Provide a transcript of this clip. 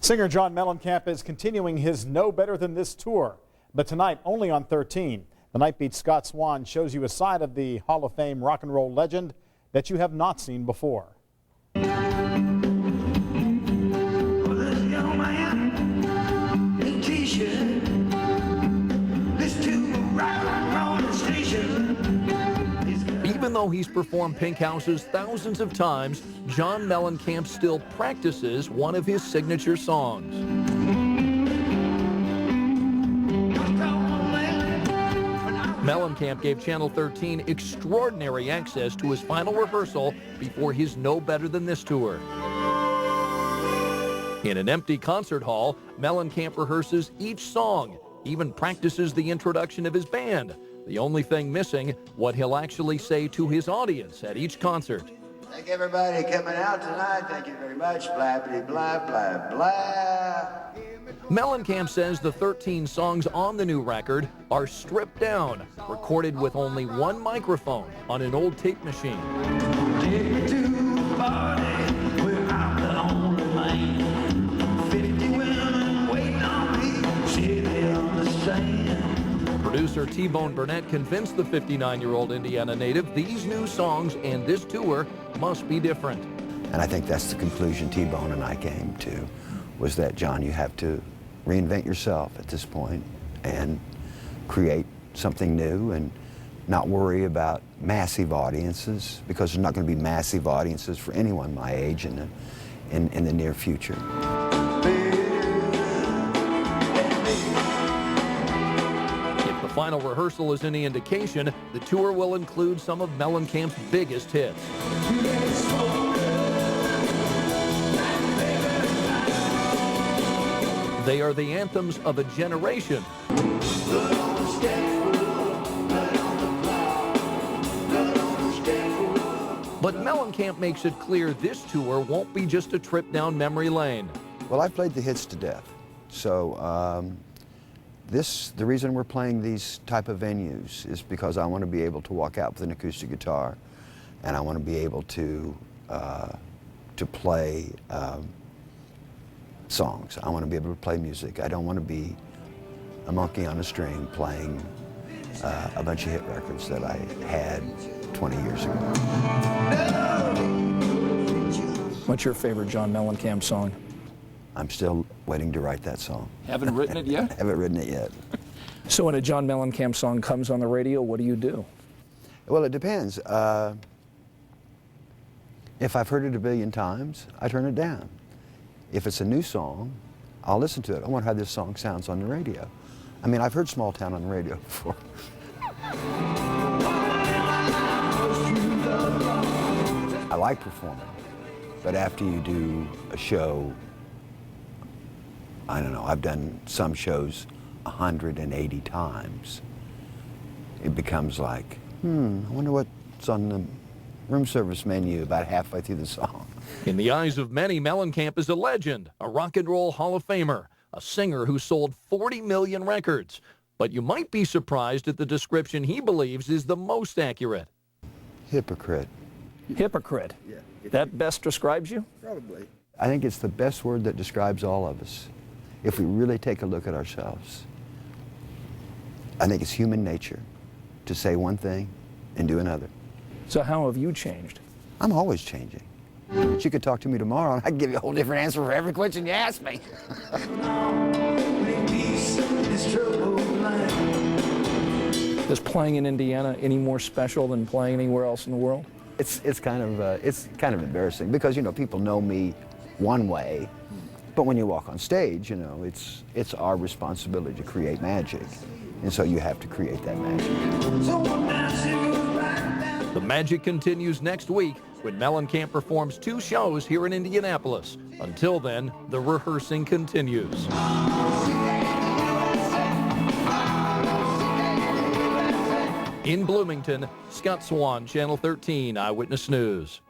Singer John Mellencamp is continuing his No Better Than This tour, but tonight only on 13. The Night Beat's Scott Swan shows you a side of the Hall of Fame rock and roll legend that you have not seen before. Even though he's performed Pink Houses thousands of times, John Mellencamp still practices one of his signature songs. Mellencamp gave Channel 13 extraordinary access to his final rehearsal before his No Better Than This tour. In an empty concert hall, Mellencamp rehearses each song, even practices the introduction of his band. The only thing missing, what he'll actually say to his audience at each concert. Thank everybody coming out tonight. Thank you very much. Blah, blah, blah, blah, blah. Mellencamp says the 13 songs on the new record are stripped down, recorded with only one microphone on an old tape machine. Take me to a party where I'm the only man. 50 women waiting on me, say they understand. Producer T-Bone Burnett convinced the 59-year-old Indiana native these new songs and this tour must be different. And I think that's the conclusion T-Bone and I came to, was that, John, you have to reinvent yourself at this point and create something new and not worry about massive audiences, because there's not going to be massive audiences for anyone my age in the near future. The final rehearsal is any indication, the tour will include some of Mellencamp's biggest hits. They are the anthems of a generation. But Mellencamp makes it clear this tour won't be just a trip down memory lane. Well, I've played the hits to death, so the reason we're playing these type of venues is because I want to be able to walk out with an acoustic guitar, and I want to be able to play songs. I want to be able to play music. I don't want to be a monkey on a string playing a bunch of hit records that I had 20 years ago. What's your favorite John Mellencamp song? I'm still waiting to write that song. Haven't written it yet? Haven't written it yet. So when a John Mellencamp song comes on the radio, what do? Well, it depends. If I've heard it a billion times, I turn it down. If it's a new song, I'll listen to it. I wonder how this song sounds on the radio. I mean, I've heard Small Town on the radio before. I like performing, but after you do a show, I don't know, I've done some shows 180 times. It becomes like, I wonder what's on the room service menu about halfway through the song. In the eyes of many, Mellencamp is a legend, a rock and roll Hall of Famer, a singer who sold 40 million records. But you might be surprised at the description he believes is the most accurate. Hypocrite. Hypocrite. Yeah. That best describes you? Probably. I think it's the best word that describes all of us. If we really take a look at ourselves, I think it's human nature to say one thing and do another. So how have you changed? I'm always changing. But you could talk to me tomorrow and I can give you a whole different answer for every question you ask me. Is playing in Indiana any more special than playing anywhere else in the world? It's kind of embarrassing because, you know, people know me one way, but when you walk on stage, you know, it's our responsibility to create magic, and so you have to create that magic. The magic continues next week when Mellencamp performs 2 shows here in Indianapolis. Until then, the rehearsing continues. In Bloomington, Scott Swan, Channel 13 Eyewitness News.